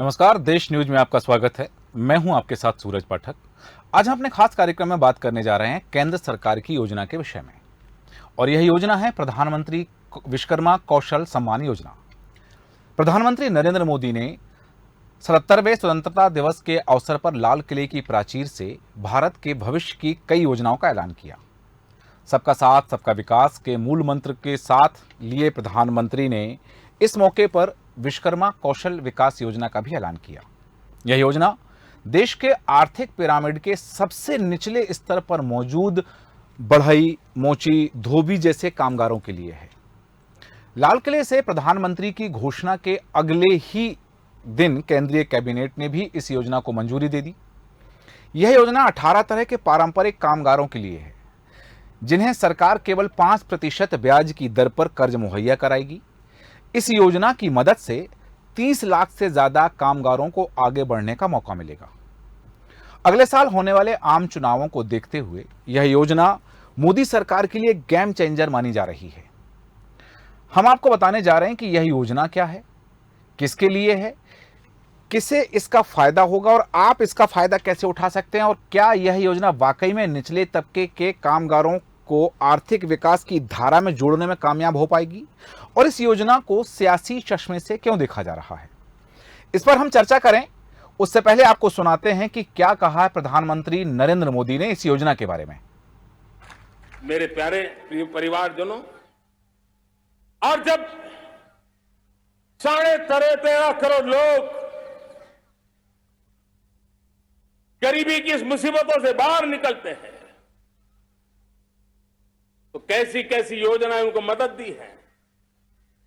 नमस्कार, देश न्यूज में आपका स्वागत है। मैं हूं आपके साथ सूरज पाठक। आज हम अपने खास कार्यक्रम में बात करने जा रहे हैं केंद्र सरकार की योजना के विषय में। और यह योजना है प्रधानमंत्री विश्वकर्मा कौशल सम्मान योजना। प्रधानमंत्री नरेंद्र मोदी ने 77वें स्वतंत्रता दिवस के अवसर पर लाल किले की प्राचीर से भारत के भविष्य की कई योजनाओं का ऐलान किया। सबका साथ सबका विकास के मूल मंत्र के साथ लिए प्रधानमंत्री ने इस मौके पर विश्वकर्मा कौशल विकास योजना का भी ऐलान किया। यह योजना देश के आर्थिक पिरामिड के सबसे निचले स्तर पर मौजूद बढ़ई, मोची, धोबी जैसे कामगारों के लिए है। लाल किले से प्रधानमंत्री की घोषणा के अगले ही दिन केंद्रीय कैबिनेट ने भी इस योजना को मंजूरी दे दी। यह योजना 18 तरह के पारंपरिक कामगारों के लिए है, जिन्हें सरकार केवल 5% ब्याज की दर पर कर्ज मुहैया कराएगी। इस योजना की मदद से 30 लाख से ज्यादा कामगारों को आगे बढ़ने का मौका मिलेगा। अगले साल होने वाले आम चुनावों को देखते हुए यह योजना मोदी सरकार के लिए गेम चेंजर मानी जा रही है। हम आपको बताने जा रहे हैं कि यह योजना क्या है, किसके लिए है, किसे इसका फायदा होगा और आप इसका फायदा कैसे उठा सकते हैं, और क्या यह योजना वाकई में निचले तबके के कामगारों को आर्थिक विकास की धारा में जोड़ने में कामयाब हो पाएगी, और इस योजना को सियासी चश्मे से क्यों देखा जा रहा है। इस पर हम चर्चा करें उससे पहले आपको सुनाते हैं कि क्या कहा है प्रधानमंत्री नरेंद्र मोदी ने इस योजना के बारे में। मेरे प्यारे परिवारजनों, और जब 13.5 करोड़ लोग गरीबी की इस मुसीबतों से बाहर निकलते हैं, तो कैसी कैसी योजनाएं उनको मदद दी है।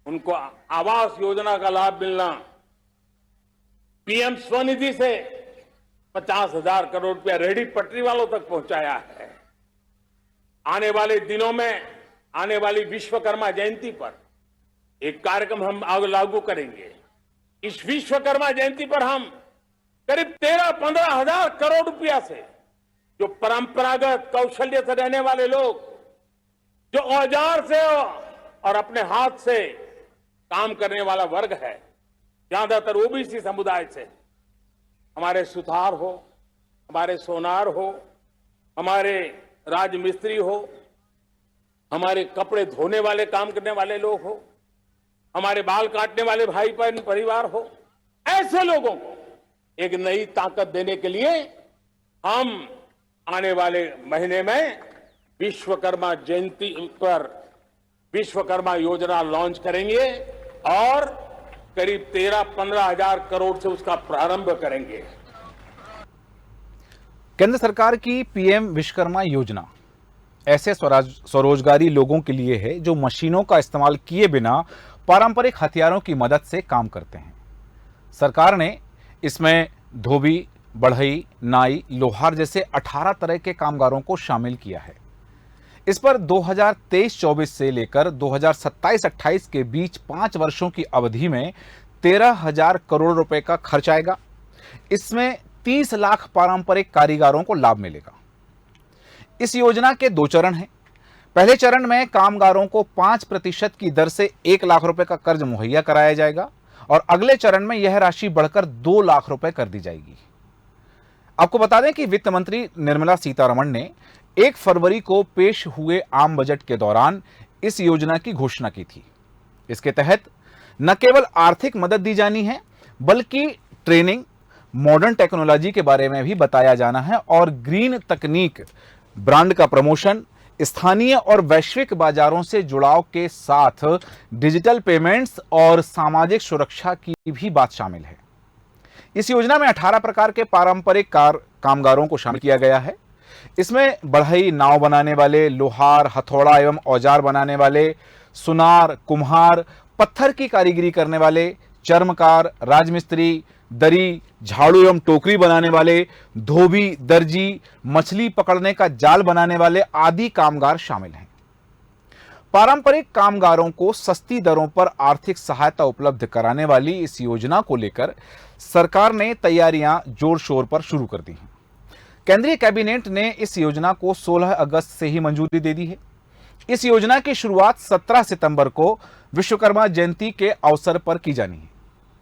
उनको आवास योजना का लाभ मिलना, पीएम स्वनिधि से 50,000 करोड़ रुपया रेहड़ी पटरी वालों तक पहुंचाया है। आने वाले दिनों में आने वाली विश्वकर्मा जयंती पर एक कार्यक्रम हम लागू करेंगे। इस विश्वकर्मा जयंती पर हम करीब 13-15 हजार करोड़ रुपया से जो परंपरागत कौशल्य से रहने वाले लोग, जो औजार से और अपने हाथ से काम करने वाला वर्ग है, ज्यादातर ओबीसी समुदाय से, हमारे सुथार हो, हमारे सोनार हो, हमारे राजमिस्त्री हो, हमारे कपड़े धोने वाले काम करने वाले लोग हो, हमारे बाल काटने वाले भाई बहन परिवार हो, ऐसे लोगों को एक नई ताकत देने के लिए हम आने वाले महीने में विश्वकर्मा जयंती पर विश्वकर्मा योजना लॉन्च करेंगे और करीब 13-15 हजार करोड़ से उसका प्रारंभ करेंगे। केंद्र सरकार की पीएम विश्वकर्मा योजना ऐसे स्वरोजगारी लोगों के लिए है जो मशीनों का इस्तेमाल किए बिना पारंपरिक हथियारों की मदद से काम करते हैं। सरकार ने इसमें धोबी, बढ़ई, नाई, लोहार जैसे 18 तरह के कामगारों को शामिल किया है। इस पर 2023-24 से लेकर 2027-28 के बीच 5 वर्षों की अवधि में 13,000 करोड़ रुपए का खर्च आएगा। इसमें 30 लाख पारंपरिक कारीगरों को लाभ मिलेगा। इस योजना के 2 चरण हैं। पहले चरण में कामगारों को 5% की दर से 1 लाख रुपए का कर्ज मुहैया कराया जाएगा और अगले चरण में यह राशि बढ़कर 2 लाख रुपए कर दी जाएगी। आपको बता दें कि वित्त मंत्री निर्मला सीतारमण ने 1 फरवरी को पेश हुए आम बजट के दौरान इस योजना की घोषणा की थी। इसके तहत न केवल आर्थिक मदद दी जानी है, बल्कि ट्रेनिंग, मॉडर्न टेक्नोलॉजी के बारे में भी बताया जाना है और ग्रीन तकनीक, ब्रांड का प्रमोशन, स्थानीय और वैश्विक बाजारों से जुड़ाव के साथ डिजिटल पेमेंट्स और सामाजिक सुरक्षा की भी बात शामिल है। इस योजना में 18 प्रकार के पारंपरिक कामगारों को शामिल किया गया है। इसमें बढ़ई, नाव बनाने वाले, लोहार, हथौड़ा एवं औजार बनाने वाले, सुनार, कुम्हार, पत्थर की कारीगरी करने वाले, चर्मकार, राजमिस्त्री, दरी, झाड़ू एवं टोकरी बनाने वाले, धोबी, दर्जी, मछली पकड़ने का जाल बनाने वाले आदि कामगार शामिल हैं। पारंपरिक कामगारों को सस्ती दरों पर आर्थिक सहायता उपलब्ध कराने वाली इस योजना को लेकर सरकार ने तैयारियां जोर शोर पर शुरू कर दी हैं। केंद्रीय कैबिनेट ने इस योजना को 16 अगस्त से ही मंजूरी दे दी है। इस योजना की शुरुआत 17 सितंबर को विश्वकर्मा जयंती के अवसर पर की जानी है।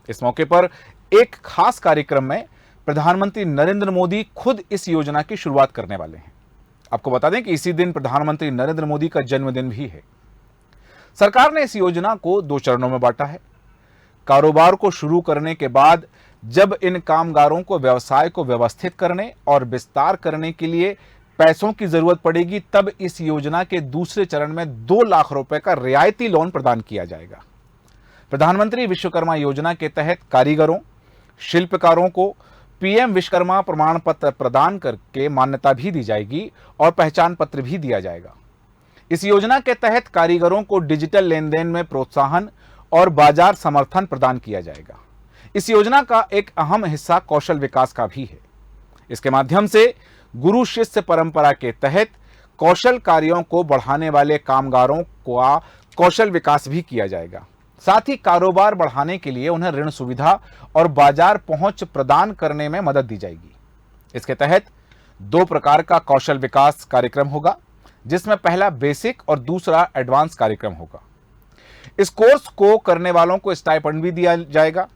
इस मौके पर एक खास कार्यक्रम में प्रधानमंत्री नरेंद्र मोदी खुद इस योजना की शुरुआत करने वाले हैं। आपको बता दें कि इसी दिन प्रधानमंत्री नरेंद्र मोदी का जन्मदिन भी है। सरकार ने इस योजना को 2 चरणों में बांटा है। कारोबार को शुरू करने के बाद जब इन कामगारों को व्यवसाय को व्यवस्थित करने और विस्तार करने के लिए पैसों की जरूरत पड़ेगी, तब इस योजना के दूसरे चरण में 2 लाख रुपए का रियायती लोन प्रदान किया जाएगा। प्रधानमंत्री विश्वकर्मा योजना के तहत कारीगरों, शिल्पकारों को पीएम विश्वकर्मा प्रमाण पत्र प्रदान करके मान्यता भी दी जाएगी और पहचान पत्र भी दिया जाएगा। इस योजना के तहत कारीगरों को डिजिटल लेन देन में प्रोत्साहन और बाजार समर्थन प्रदान किया जाएगा। इस योजना का एक अहम हिस्सा कौशल विकास का भी है। इसके माध्यम से गुरु शिष्य परंपरा के तहत कौशल कार्यों को बढ़ाने वाले कामगारों का कौशल विकास भी किया जाएगा। साथ ही कारोबार बढ़ाने के लिए उन्हें ऋण सुविधा और बाजार पहुंच प्रदान करने में मदद दी जाएगी। इसके तहत 2 प्रकार का कौशल विकास कार्यक्रम होगा, जिसमें पहला बेसिक और दूसरा एडवांस कार्यक्रम होगा। इस कोर्स को करने वालों को स्टाइपेंड भी दिया जाएगा।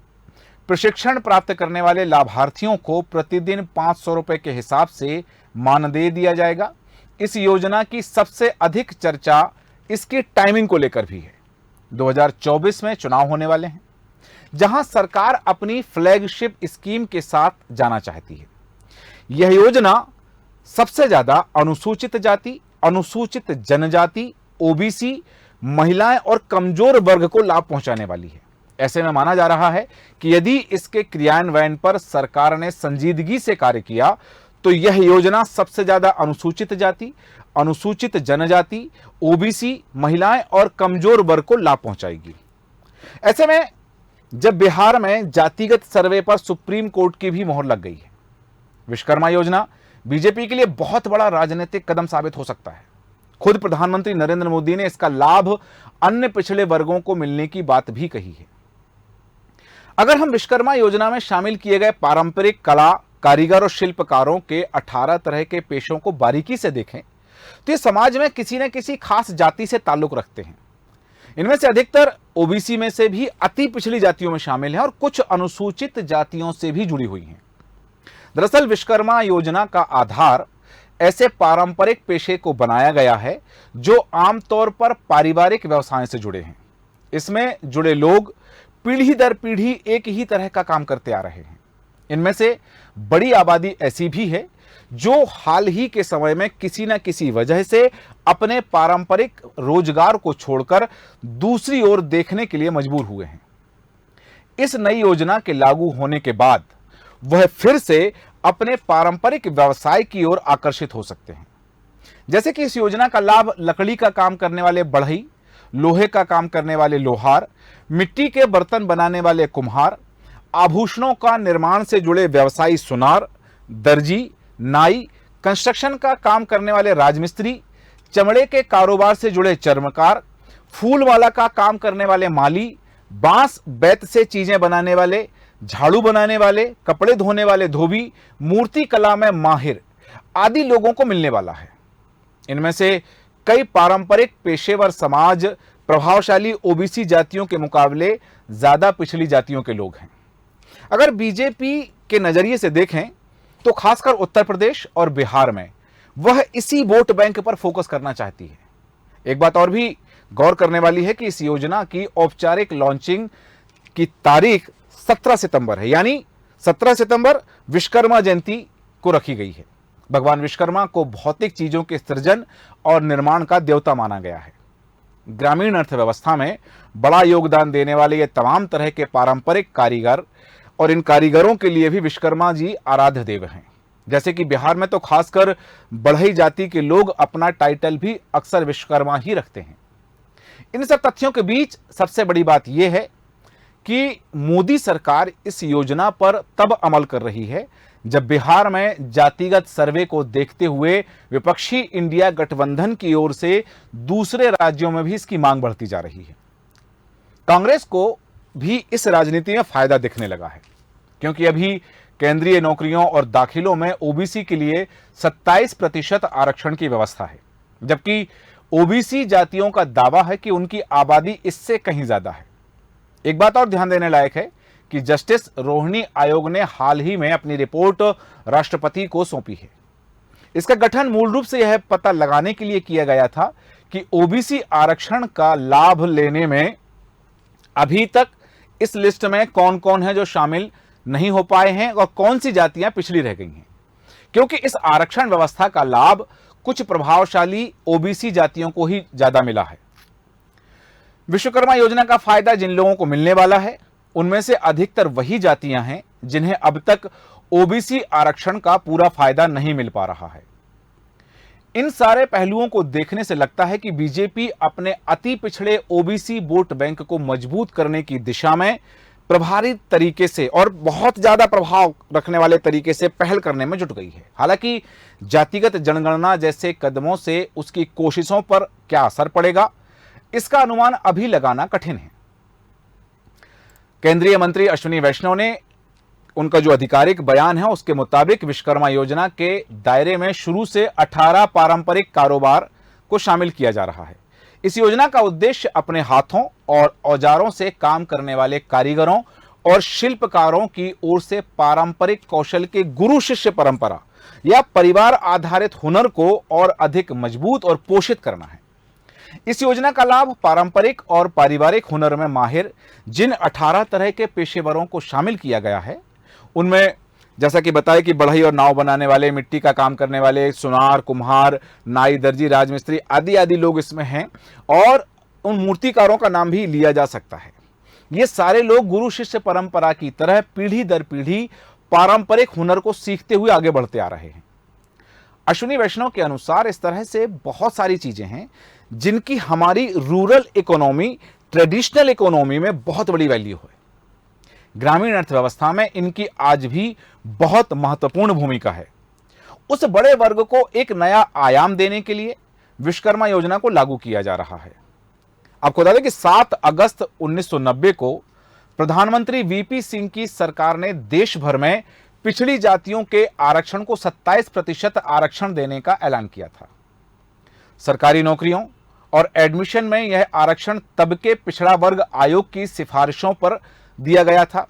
प्रशिक्षण प्राप्त करने वाले लाभार्थियों को प्रतिदिन 500 रुपए के हिसाब से मानदेय दिया जाएगा। इस योजना की सबसे अधिक चर्चा इसकी टाइमिंग को लेकर भी है। 2024 में चुनाव होने वाले हैं, जहां सरकार अपनी फ्लैगशिप स्कीम के साथ जाना चाहती है। यह योजना सबसे ज्यादा अनुसूचित जाति, अनुसूचित जनजाति, ओबीसी, महिलाएं और कमजोर वर्ग को लाभ पहुंचाने वाली है। ऐसे में माना जा रहा है कि यदि इसके क्रियान्वयन पर सरकार ने संजीदगी से कार्य किया तो यह योजना सबसे ज्यादा अनुसूचित जाति, अनुसूचित जनजाति, ओबीसी, महिलाएं और कमजोर वर्ग को लाभ पहुंचाएगी। ऐसे में जब बिहार में जातिगत सर्वे पर सुप्रीम कोर्ट की भी मोहर लग गई है, विश्वकर्मा योजना बीजेपी के लिए बहुत बड़ा राजनीतिक कदम साबित हो सकता है। खुद प्रधानमंत्री नरेंद्र मोदी ने इसका लाभ अन्य पिछड़े वर्गों को मिलने की बात भी कही है। अगर हम विश्वकर्मा योजना में शामिल किए गए पारंपरिक कला, कारीगर और शिल्पकारों के 18 तरह के पेशों को बारीकी से देखें तो ये समाज में किसी न किसी खास जाति से ताल्लुक रखते हैं। इनमें से अधिकतर ओबीसी में से भी अति पिछड़ी जातियों में शामिल हैं और कुछ अनुसूचित जातियों से भी जुड़ी हुई हैं। दरअसल विश्वकर्मा योजना का आधार ऐसे पारंपरिक पेशे को बनाया गया है जो आमतौर पर पारिवारिक व्यवसाय से जुड़े हैं। इसमें जुड़े लोग पीढ़ी दर पीढ़ी एक ही तरह का काम करते आ रहे हैं। इनमें से बड़ी आबादी ऐसी भी है जो हाल ही के समय में किसी न किसी वजह से अपने पारंपरिक रोजगार को छोड़कर दूसरी ओर देखने के लिए मजबूर हुए हैं। इस नई योजना के लागू होने के बाद वह फिर से अपने पारंपरिक व्यवसाय की ओर आकर्षित हो सकते हैं। जैसे कि इस योजना का लाभ लकड़ी का काम करने वाले बढ़ई, लोहे का काम करने वाले लोहार, मिट्टी के बर्तन बनाने वाले कुम्हार, आभूषणों का निर्माण से जुड़े व्यवसायी सुनार, दर्जी, नाई, कंस्ट्रक्शन का काम करने वाले राजमिस्त्री, चमड़े के कारोबार से जुड़े चर्मकार, फूल वाला का काम करने वाले माली, बांस बेत से चीजें बनाने वाले, झाड़ू बनाने वाले, कपड़े धोने वाले धोबी, मूर्ति कला में माहिर आदि लोगों को मिलने वाला है। इनमें से कई पारंपरिक पेशेवर समाज प्रभावशाली ओबीसी जातियों के मुकाबले ज्यादा पिछड़ी जातियों के लोग हैं। अगर बीजेपी के नजरिए से देखें तो खासकर उत्तर प्रदेश और बिहार में वह इसी वोट बैंक पर फोकस करना चाहती है। एक बात और भी गौर करने वाली है कि इस योजना की औपचारिक लॉन्चिंग की तारीख 17 सितंबर है, यानी 17 सितंबर विश्वकर्मा जयंती को रखी गई है। भगवान विश्वकर्मा को भौतिक चीजों के सृजन और निर्माण का देवता माना गया है। ग्रामीण अर्थव्यवस्था में बड़ा योगदान देने वाले ये तमाम तरह के पारंपरिक कारीगर और इन कारीगरों के लिए भी विश्वकर्मा जी आराध्य देव हैं। जैसे कि बिहार में तो खासकर बढ़ई जाति के लोग अपना टाइटल भी अक्सर विश्वकर्मा ही रखते हैं। इन सब तथ्यों के बीच सबसे बड़ी बात यह है कि मोदी सरकार इस योजना पर तब अमल कर रही है जब बिहार में जातिगत सर्वे को देखते हुए विपक्षी इंडिया गठबंधन की ओर से दूसरे राज्यों में भी इसकी मांग बढ़ती जा रही है। कांग्रेस को भी इस राजनीति में फायदा दिखने लगा है, क्योंकि अभी केंद्रीय नौकरियों और दाखिलों में ओबीसी के लिए 27% आरक्षण की व्यवस्था है, जबकि ओबीसी जातियों का दावा है कि उनकी आबादी इससे कहीं ज्यादा है। एक बात और ध्यान देने लायक है कि जस्टिस रोहिणी आयोग ने हाल ही में अपनी रिपोर्ट राष्ट्रपति को सौंपी है। इसका गठन मूल रूप से यह पता लगाने के लिए किया गया था कि ओबीसी आरक्षण का लाभ लेने में अभी तक इस लिस्ट में कौन कौन है जो शामिल नहीं हो पाए हैं और कौन सी जातियां पिछड़ी रह गई हैं, क्योंकि इस आरक्षण व्यवस्था का लाभ कुछ प्रभावशाली ओबीसी जातियों को ही ज्यादा मिला है। विश्वकर्मा योजना का फायदा जिन लोगों को मिलने वाला है उनमें से अधिकतर वही जातियां हैं जिन्हें अब तक ओबीसी आरक्षण का पूरा फायदा नहीं मिल पा रहा है। इन सारे पहलुओं को देखने से लगता है कि बीजेपी अपने अति पिछड़े ओबीसी वोट बैंक को मजबूत करने की दिशा में प्रभावी तरीके से और बहुत ज्यादा प्रभाव रखने वाले तरीके से पहल करने में जुट गई है। हालांकि जातिगत जनगणना जैसे कदमों से उसकी कोशिशों पर क्या असर पड़ेगा, इसका अनुमान अभी लगाना कठिन है। केंद्रीय मंत्री अश्विनी वैष्णव ने उनका जो आधिकारिक बयान है उसके मुताबिक विश्वकर्मा योजना के दायरे में शुरू से 18 पारंपरिक कारोबार को शामिल किया जा रहा है। इस योजना का उद्देश्य अपने हाथों और औजारों से काम करने वाले कारीगरों और शिल्पकारों की ओर से पारंपरिक कौशल के गुरु शिष्य परंपरा या परिवार आधारित हुनर को और अधिक मजबूत और पोषित करना है। इस योजना का लाभ पारंपरिक और पारिवारिक हुनर में माहिर जिन 18 तरह के पेशेवरों को शामिल किया गया है उनमें जैसा कि बताया कि बढ़ई और नाव बनाने वाले, मिट्टी का काम करने वाले, सुनार, कुम्हार, नाई, दर्जी, राजमिस्त्री आदि आदि लोग इसमें हैं और उन मूर्तिकारों का नाम भी लिया जा सकता है। ये सारे लोग गुरु शिष्य परंपरा की तरह पीढ़ी दर पीढ़ी पारंपरिक हुनर को सीखते हुए आगे बढ़ते आ रहे हैं। अश्विनी वैष्णव के अनुसार इस तरह से बहुत सारी चीजें हैं जिनकी हमारी रूरल इकोनॉमी, ट्रेडिशनल इकोनॉमी में बहुत बड़ी वैल्यू है। ग्रामीण अर्थव्यवस्था में इनकी आज भी बहुत महत्वपूर्ण भूमिका है। उस बड़े वर्ग को एक नया आयाम देने के लिए विश्वकर्मा योजना को लागू किया जा रहा है। आपको बता दें कि 7 अगस्त 1990 को प्रधानमंत्री वीपी सिंह की सरकार ने देश भर में पिछड़ी जातियों के आरक्षण को 27% आरक्षण देने का ऐलान किया था। सरकारी नौकरियों और एडमिशन में यह आरक्षण तब के पिछड़ा वर्ग आयोग की सिफारिशों पर दिया गया था।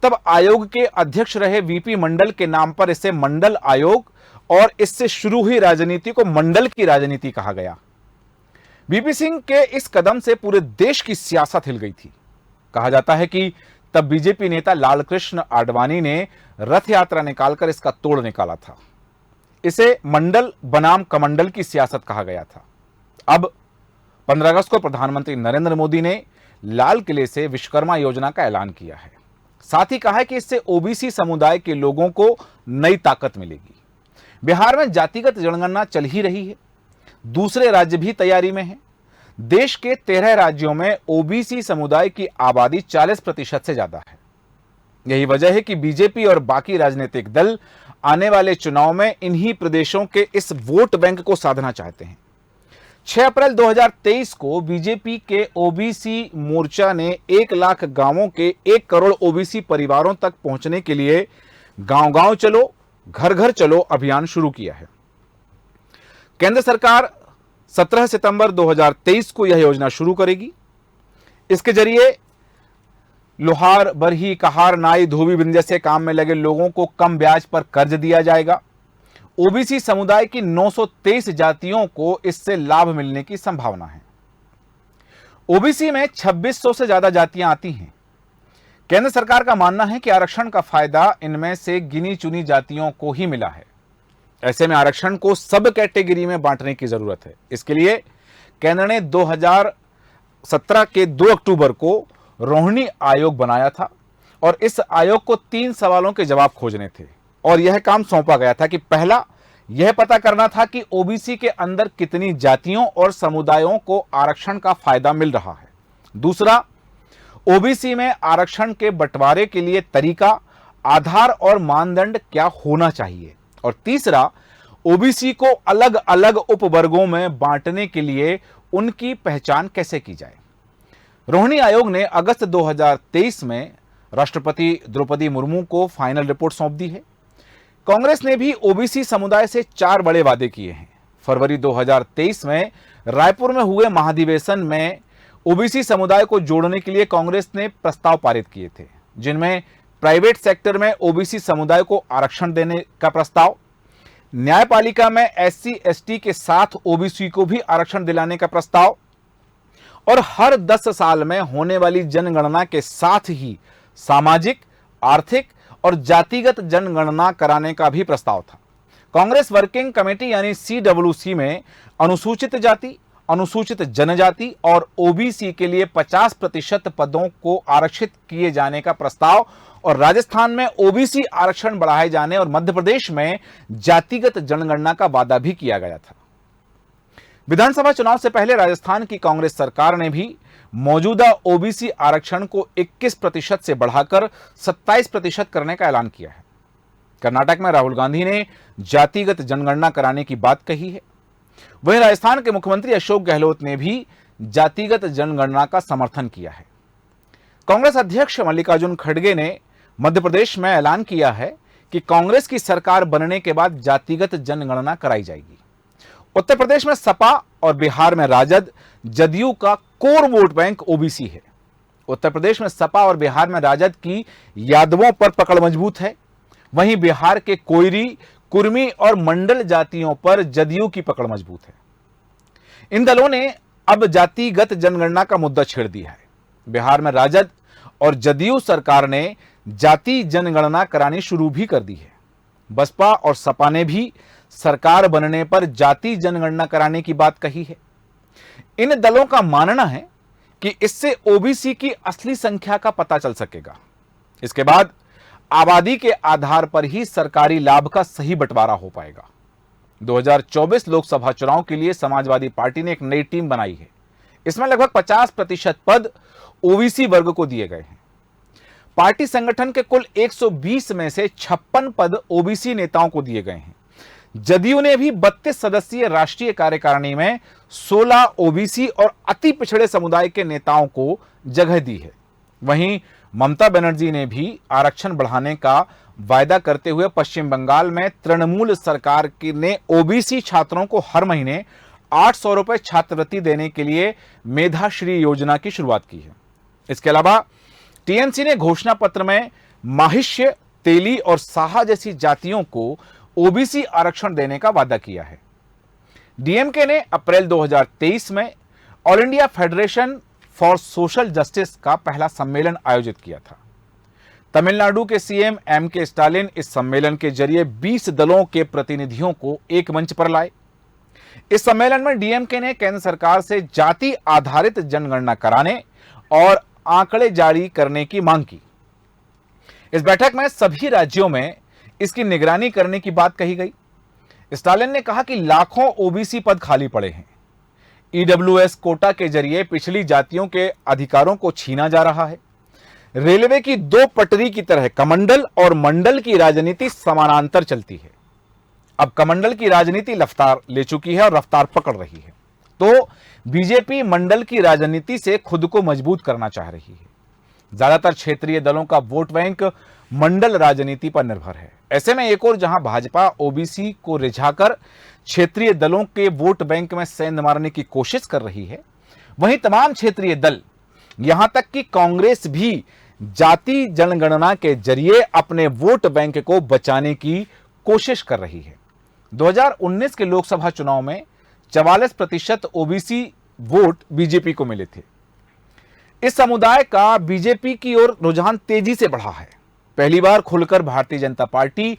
तब आयोग के अध्यक्ष रहे वीपी मंडल के नाम पर इसे मंडल आयोग और इससे शुरू हुई राजनीति को मंडल की राजनीति कहा गया। वीपी सिंह के इस कदम से पूरे देश की सियासत हिल गई थी। कहा जाता है कि तब बीजेपी नेता लालकृष्ण आडवाणी ने रथ यात्रा निकालकर इसका तोड़ निकाला था। इसे मंडल बनाम कमंडल की सियासत कहा गया था। अब 15 अगस्त को प्रधानमंत्री नरेंद्र मोदी ने लाल किले से विश्वकर्मा योजना का ऐलान किया है। साथ ही कहा है कि इससे ओबीसी समुदाय के लोगों को नई ताकत मिलेगी। बिहार में जातिगत जनगणना चल ही रही है, दूसरे राज्य भी तैयारी में हैं। देश के 13 राज्यों में ओबीसी समुदाय की आबादी 40% से ज्यादा है। यही वजह है कि बीजेपी और बाकी राजनीतिक दल आने वाले चुनाव में इन्हीं प्रदेशों के इस वोट बैंक को साधना चाहते हैं। 6 अप्रैल 2023 को बीजेपी के ओबीसी मोर्चा ने 1 लाख गांवों के 1 करोड़ ओबीसी परिवारों तक पहुंचने के लिए गांव गांव चलो, घर घर चलो अभियान शुरू किया है। केंद्र सरकार 17 सितंबर 2023 को यह योजना शुरू करेगी। इसके जरिए लोहार, बरही, कहार, नाई, धोबी, बिंद जैसे काम में लगे लोगों को कम ब्याज पर कर्ज दिया जाएगा। ओबीसी समुदाय की 923 जातियों को इससे लाभ मिलने की संभावना है। ओबीसी में 2600 से ज्यादा जातियां आती हैं। केंद्र सरकार का मानना है कि आरक्षण का फायदा इनमें से गिनी चुनी जातियों को ही मिला है। ऐसे में आरक्षण को सब कैटेगरी में बांटने की जरूरत है। इसके लिए केंद्र ने 2017 के 2 अक्टूबर को रोहिणी आयोग बनाया था और इस आयोग को 3 सवालों के जवाब खोजने थे और यह काम सौंपा गया था कि पहला, यह पता करना था कि ओबीसी के अंदर कितनी जातियों और समुदायों को आरक्षण का फायदा मिल रहा है। दूसरा, ओबीसी में आरक्षण के बंटवारे के लिए तरीका, आधार और मानदंड क्या होना चाहिए। और तीसरा, ओबीसी को अलग अलग उपवर्गों में बांटने के लिए उनकी पहचान कैसे की जाए। रोहिणी आयोग ने अगस्त 2023 में राष्ट्रपति द्रौपदी मुर्मू को फाइनल रिपोर्ट सौंप दी है। कांग्रेस ने भी ओबीसी समुदाय से 4 बड़े वादे किए हैं। फरवरी 2023 में रायपुर में हुए महाधिवेशन में ओबीसी समुदाय को जोड़ने के लिए कांग्रेस ने प्रस्ताव पारित किए थे। जिनमें प्राइवेट सेक्टर में ओबीसी समुदाय को आरक्षण देने का प्रस्ताव, न्यायपालिका में एससी एसटी के साथ ओबीसी को भी आरक्षण दिलाने का प्रस्ताव और हर 10 साल में होने वाली जनगणना के साथ ही सामाजिक, आर्थिक और जातिगत जनगणना कराने का भी प्रस्ताव था। कांग्रेस वर्किंग कमेटी यानी सीडब्ल्यूसी में अनुसूचित जाति, अनुसूचित जनजाति और ओबीसी के लिए 50% पदों को आरक्षित किए जाने का प्रस्ताव और राजस्थान में ओबीसी आरक्षण बढ़ाए जाने और मध्य प्रदेश में जातिगत जनगणना का वादा भी किया गया था। विधानसभा चुनाव से पहले राजस्थान की कांग्रेस सरकार ने भी मौजूदा ओबीसी आरक्षण को 21% से बढ़ाकर 27% करने का ऐलान किया है। कर्नाटक में राहुल गांधी ने जातिगत जनगणना कराने की बात कही है। वहीं राजस्थान के मुख्यमंत्री अशोक गहलोत ने भी जातिगत जनगणना का समर्थन किया है। कांग्रेस अध्यक्ष मल्लिकार्जुन खड़गे ने मध्य प्रदेश में ऐलान किया है कि कांग्रेस की सरकार बनने के बाद जातिगत जनगणना कराई जाएगी। उत्तर प्रदेश में सपा और बिहार में राजद, जदयू का कोर वोट बैंक ओबीसी है। उत्तर प्रदेश में सपा और बिहार में राजद की यादवों पर पकड़ मजबूत है, वहीं बिहार के कोयरी, कुर्मी और मंडल जातियों पर जदयू की पकड़ मजबूत है। इन दलों ने अब जातिगत जनगणना का मुद्दा छेड़ दिया है। बिहार में राजद और जदयू सरकार ने जाति जनगणना करानी शुरू भी कर दी है। बसपा और सपा ने भी सरकार बनने पर जाति जनगणना कराने की बात कही है। इन दलों का मानना है कि इससे ओबीसी की असली संख्या का पता चल सकेगा। इसके बाद आबादी के आधार पर ही सरकारी लाभ का सही बंटवारा हो पाएगा। 2024 लोकसभा चुनाव के लिए समाजवादी पार्टी ने एक नई टीम बनाई है। इसमें लगभग 50% पद ओबीसी वर्ग को दिए गए हैं। पार्टी संगठन के कुल 120 में से 56 पद ओबीसी नेताओं को दिए गए हैं। जदयू ने भी 32 सदस्यीय राष्ट्रीय कार्यकारिणी में 16 ओबीसी और अति पिछड़े समुदाय के नेताओं को जगह दी है। वहीं ममता बनर्जी ने भी आरक्षण बढ़ाने का वायदा करते हुए पश्चिम बंगाल में तृणमूल सरकार ने ओबीसी छात्रों को हर महीने 800 रुपए छात्रवृत्ति देने के लिए मेधाश्री योजना की शुरुआत की है। इसके अलावा टीएमसी ने घोषणा पत्र में माहिष्य, तेली और साहा जैसी जातियों को ओबीसी आरक्षण देने का वादा किया है। डीएमके ने अप्रैल 2023 में all India federation for social justice का पहला सम्मेलन आयोजित किया था। तमिलनाडु के सीएम एमके स्टालिन इस सम्मेलन के जरिए 20 दलों के प्रतिनिधियों को एक मंच पर लाए। इस सम्मेलन में डीएमके ने केंद्र सरकार से जाति आधारित जनगणना कराने और आंकड़े जारी करने की मांग की। इस बैठक में सभी राज्यों में इसकी निगरानी करने की बात कही गई। स्टालिन ने कहा कि लाखों ओबीसी पद खाली पड़े हैं। ईडब्ल्यूएस कोटा के जरिए पिछली जातियों के अधिकारों को छीना जा रहा है। रेलवे की 2 पटरी की तरह कमंडल और मंडल की राजनीति समानांतर चलती है। अब कमंडल की राजनीति रफ्तार ले चुकी है और रफ्तार पकड़ रही है, तो बीजेपी मंडल की राजनीति से खुद को मजबूत करना चाह रही है। ज्यादातर क्षेत्रीय दलों का वोट बैंक मंडल राजनीति पर निर्भर है। ऐसे में एक और जहां भाजपा ओबीसी को रिझाकर क्षेत्रीय दलों के वोट बैंक में सेंध मारने की कोशिश कर रही है, वहीं तमाम क्षेत्रीय दल, यहां तक कि कांग्रेस भी जाति जनगणना के जरिए अपने वोट बैंक को बचाने की कोशिश कर रही है। 2019 के लोकसभा चुनाव में 44% ओबीसी वोट बीजेपी को मिले थे। इस समुदाय का बीजेपी की ओर रुझान तेजी से बढ़ा है। पहली बार खुलकर भारतीय जनता पार्टी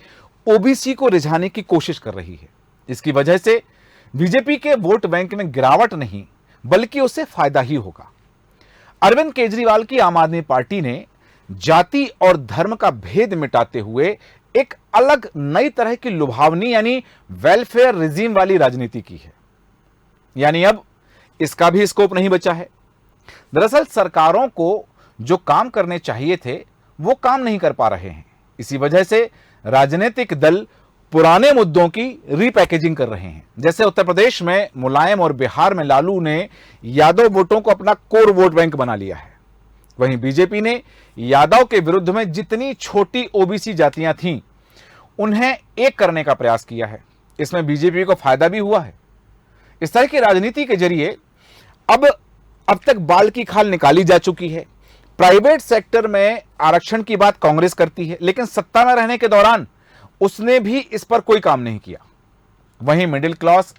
ओबीसी को रिझाने की कोशिश कर रही है। इसकी वजह से बीजेपी के वोट बैंक में गिरावट नहीं, बल्कि उससे फायदा ही होगा। अरविंद केजरीवाल की आम आदमी पार्टी ने जाति और धर्म का भेद मिटाते हुए एक अलग नई तरह की लुभावनी यानी वेलफेयर रिजीम वाली राजनीति की है। यानी अब इसका भी स्कोप नहीं बचा है। दरअसल सरकारों को जो काम करने चाहिए थे वो काम नहीं कर पा रहे हैं। इसी वजह से राजनीतिक दल पुराने मुद्दों की रीपैकेजिंग कर रहे हैं। जैसे उत्तर प्रदेश में मुलायम और बिहार में लालू ने यादव वोटों को अपना कोर वोट बैंक बना लिया है। वहीं बीजेपी ने यादव के विरुद्ध में जितनी छोटी ओबीसी जातियां थीं उन्हें एक करने का प्रयास किया है। इसमें बीजेपी को फायदा भी हुआ है। इस तरह की राजनीति के जरिए अब तक बाल की खाल निकाली जा चुकी है। प्राइवेट सेक्टर में आरक्षण की बात कांग्रेस करती है, लेकिन सत्ता में रहने के दौरान उसने भी इस पर कोई काम नहीं किया। वहीं मिडिल क्लास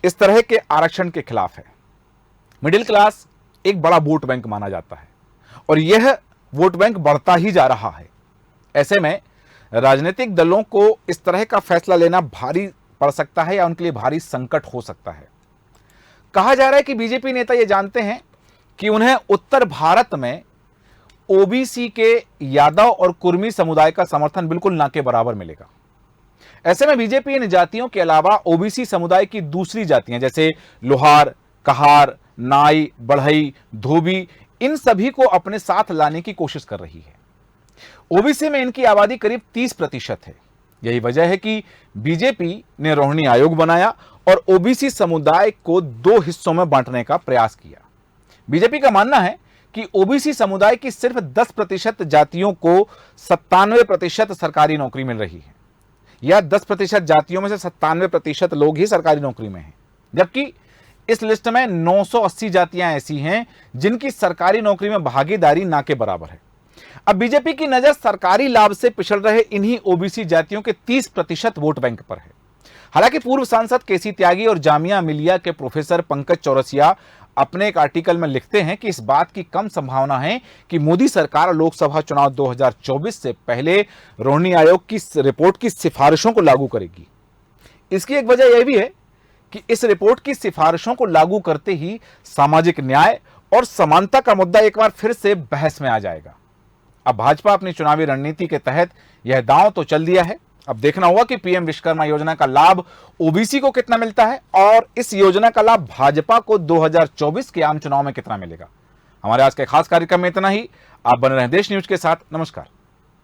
इस तरह के आरक्षण के खिलाफ है। मिडिल क्लास एक बड़ा वोट बैंक माना जाता है और यह वोट बैंक बढ़ता ही जा रहा है। ऐसे में राजनीतिक दलों को इस तरह का फैसला लेना भारी पड़ सकता है या उनके लिए भारी संकट हो सकता है। कहा जा रहा है कि बीजेपी नेता ये जानते हैं कि उन्हें उत्तर भारत में ओबीसी के यादव और कुर्मी समुदाय का समर्थन बिल्कुल ना के बराबर मिलेगा। ऐसे में बीजेपी इन जातियों के अलावा ओबीसी समुदाय की दूसरी जातियां जैसे लोहार, कहार, नाई, बढ़ई, धोबी, इन सभी को अपने साथ लाने की कोशिश कर रही है। ओबीसी में इनकी आबादी करीब 30% है। यही वजह है कि बीजेपी ने रोहिणी आयोग बनाया और ओबीसी समुदाय को 2 हिस्सों में बांटने का प्रयास किया। बीजेपी का मानना है कि ओबीसी समुदाय की सिर्फ 10% जातियों को 97% सरकारी नौकरी मिल रही है, या 10% जातियों में से 97% लोग ही सरकारी नौकरी में हैं, जबकि इस लिस्ट में 980 जातियां ऐसी हैं जिनकी सरकारी नौकरी में भागीदारी ना के बराबर है। अब बीजेपी की नजर सरकारी लाभ से पिछड़ रहे इन्हीं ओबीसी जातियों के 30% वोट बैंक पर है। हालांकि पूर्व सांसद केसी त्यागी और जामिया मिलिया के प्रोफेसर पंकज चौरसिया अपने एक आर्टिकल में लिखते हैं कि इस बात की कम संभावना है कि मोदी सरकार लोकसभा चुनाव 2024 से पहले रोहिणी आयोग की रिपोर्ट की सिफारिशों को लागू करेगी। इसकी एक वजह यह भी है कि इस रिपोर्ट की सिफारिशों को लागू करते ही सामाजिक न्याय और समानता का मुद्दा एक बार फिर से बहस में आ जाएगा। अब भाजपा अपनी चुनावी रणनीति के तहत यह दांव तो चल दिया है। अब देखना होगा कि पीएम विश्वकर्मा योजना का लाभ ओबीसी को कितना मिलता है और इस योजना का लाभ भाजपा को 2024 के आम चुनाव में कितना मिलेगा। हमारे आज के खास कार्यक्रम में इतना ही। आप बने रहें देश न्यूज के साथ। नमस्कार।